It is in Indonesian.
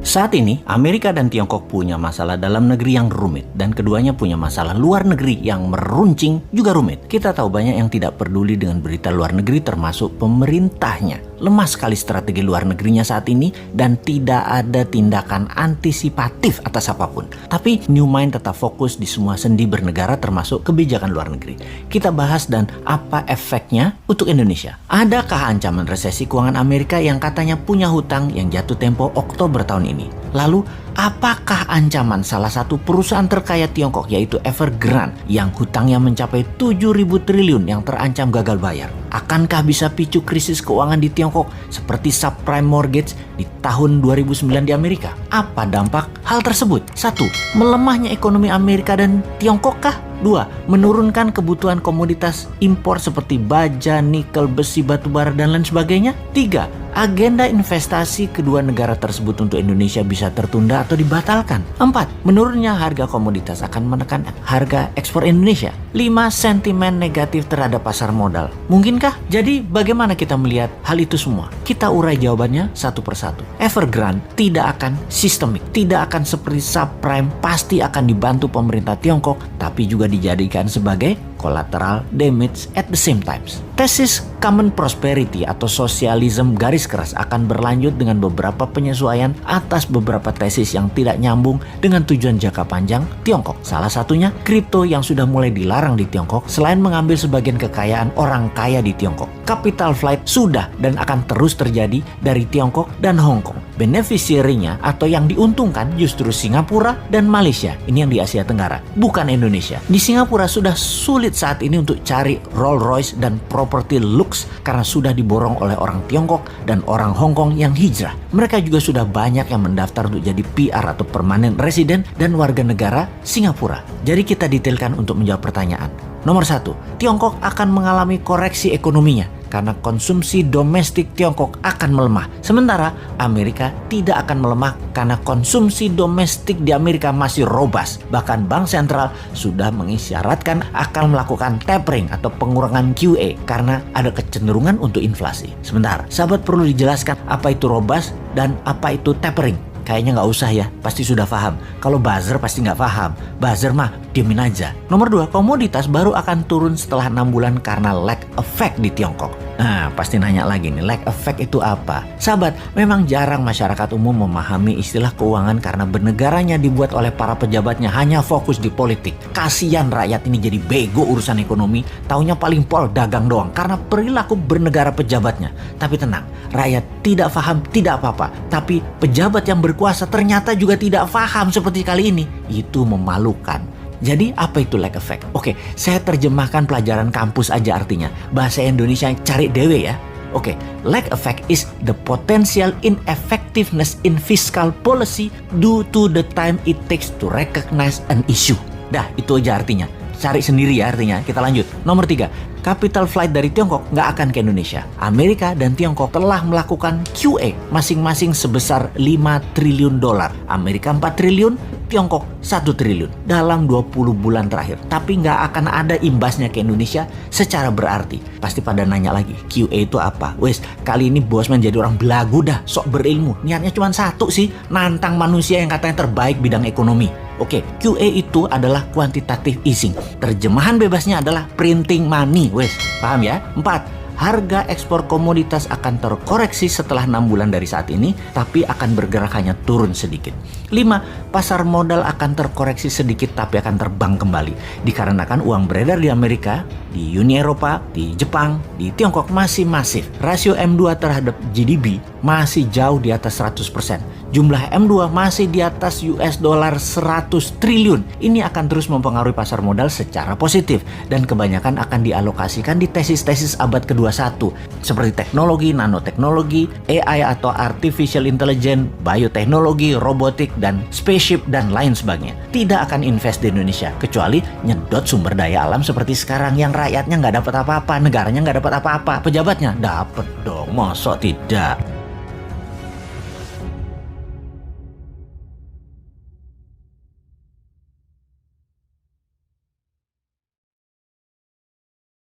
Saat ini, Amerika dan Tiongkok punya masalah dalam negeri yang rumit, dan keduanya punya masalah luar negeri yang meruncing juga rumit. Kita tahu banyak yang tidak peduli dengan berita luar negeri, termasuk pemerintahnya. Lemah sekali strategi luar negerinya saat ini, dan tidak ada tindakan antisipatif atas apapun. Tapi New Mind tetap fokus di semua sendi bernegara, termasuk kebijakan luar negeri. Kita bahas dan apa efeknya untuk Indonesia. Adakah ancaman resesi keuangan Amerika yang katanya punya hutang yang jatuh tempo Oktober tahun ini? Lalu, apakah ancaman salah satu perusahaan terkaya Tiongkok yaitu Evergrande yang hutangnya mencapai 7.000 triliun yang terancam gagal bayar? Akankah bisa picu krisis keuangan di Tiongkok seperti subprime mortgage di tahun 2009 di Amerika? Apa dampak hal tersebut? 1. Melemahnya ekonomi Amerika dan Tiongkok kah? 2. Menurunkan kebutuhan komoditas impor seperti baja, nikel, besi, batubara, dan lain sebagainya. 3. Agenda investasi kedua negara tersebut untuk Indonesia bisa tertunda atau dibatalkan. 4. Menurunnya harga komoditas akan menekan harga ekspor Indonesia. 5. Sentimen negatif terhadap pasar modal. Mungkinkah? Jadi bagaimana kita melihat hal itu semua? Kita urai jawabannya satu persatu. Evergrande tidak akan sistemik, tidak akan seperti subprime, pasti akan dibantu pemerintah Tiongkok, tapi juga dijadikan sebagai collateral damage at the same time. Tesis common prosperity atau sosialisme garis keras akan berlanjut dengan beberapa penyesuaian atas beberapa tesis yang tidak nyambung dengan tujuan jangka panjang Tiongkok. Salah satunya kripto yang sudah mulai dilarang di Tiongkok selain mengambil sebagian kekayaan orang kaya di Tiongkok. Capital flight sudah dan akan terus terjadi dari Tiongkok dan Hong Kong. Beneficiary-nya atau yang diuntungkan justru Singapura dan Malaysia. Ini yang di Asia Tenggara, bukan Indonesia. Di Singapura sudah sulit saat ini untuk cari Rolls Royce dan properti lux karena sudah diborong oleh orang Tiongkok dan orang Hong Kong yang hijrah. Mereka juga sudah banyak yang mendaftar untuk jadi PR atau permanent resident dan warga negara Singapura. Jadi kita detailkan untuk menjawab pertanyaan. Nomor 1, Tiongkok akan mengalami koreksi ekonominya karena konsumsi domestik Tiongkok akan melemah. Sementara Amerika tidak akan melemah karena konsumsi domestik di Amerika masih robust. Bahkan Bank Sentral sudah mengisyaratkan akan melakukan tapering atau pengurangan QE karena ada kecenderungan untuk inflasi. Sebentar, sahabat perlu dijelaskan apa itu robust dan apa itu tapering. Kayaknya nggak usah ya, pasti sudah paham. Kalau buzzer pasti nggak paham. Buzzer mah diemin aja. Nomor 2, komoditas baru akan turun setelah 6 bulan karena lag effect di Tiongkok. Nah, pasti nanya lagi nih, lag effect itu apa? Sahabat, memang jarang masyarakat umum memahami istilah keuangan karena bernegaranya dibuat oleh para pejabatnya hanya fokus di politik. Kasian rakyat ini jadi bego urusan ekonomi, taunya paling pol dagang doang karena perilaku bernegara pejabatnya. Tapi tenang, rakyat tidak paham tidak apa-apa, tapi pejabat yang berkuasa ternyata juga tidak paham seperti kali ini. Itu memalukan. Jadi apa itu lag effect? Oke, saya terjemahkan pelajaran kampus aja artinya. Bahasa Indonesia cari dewe ya. Oke, lag effect is the potential ineffectiveness in fiscal policy due to the time it takes to recognize an issue. Dah, itu aja artinya. Cari sendiri ya artinya. Kita lanjut. Nomor 3, capital flight dari Tiongkok nggak akan ke Indonesia. Amerika dan Tiongkok telah melakukan QE masing-masing sebesar 5 triliun dolar. Amerika 4 triliun, Tiongkok 1 triliun dalam 20 bulan terakhir. Tapi nggak akan ada imbasnya ke Indonesia secara berarti. Pasti pada nanya lagi, QE itu apa? Wes, kali ini Bosman jadi orang belagu dah, sok berilmu. Niatnya cuma satu sih, nantang manusia yang katanya terbaik bidang ekonomi. Oke, QE itu adalah quantitative easing. Terjemahan bebasnya adalah printing money. Wes, paham ya? 4, harga ekspor komoditas akan terkoreksi setelah 6 bulan dari saat ini, tapi akan bergerak hanya turun sedikit. 5, pasar modal akan terkoreksi sedikit tapi akan terbang kembali. Dikarenakan uang beredar di Amerika, di Uni Eropa, di Jepang, di Tiongkok masih masif. Rasio M2 terhadap GDP masih jauh di atas 100%. Jumlah M2 masih di atas US dollar 100 triliun. Ini akan terus mempengaruhi pasar modal secara positif dan kebanyakan akan dialokasikan di tesis-tesis abad ke-21 seperti teknologi, nanoteknologi, AI atau artificial intelligence, bioteknologi, robotik, dan spaceship dan lain sebagainya. Tidak akan invest di Indonesia kecuali nyedot sumber daya alam seperti sekarang yang rakyatnya nggak dapat apa-apa, negaranya nggak dapat apa-apa, pejabatnya dapat dong, masa tidak?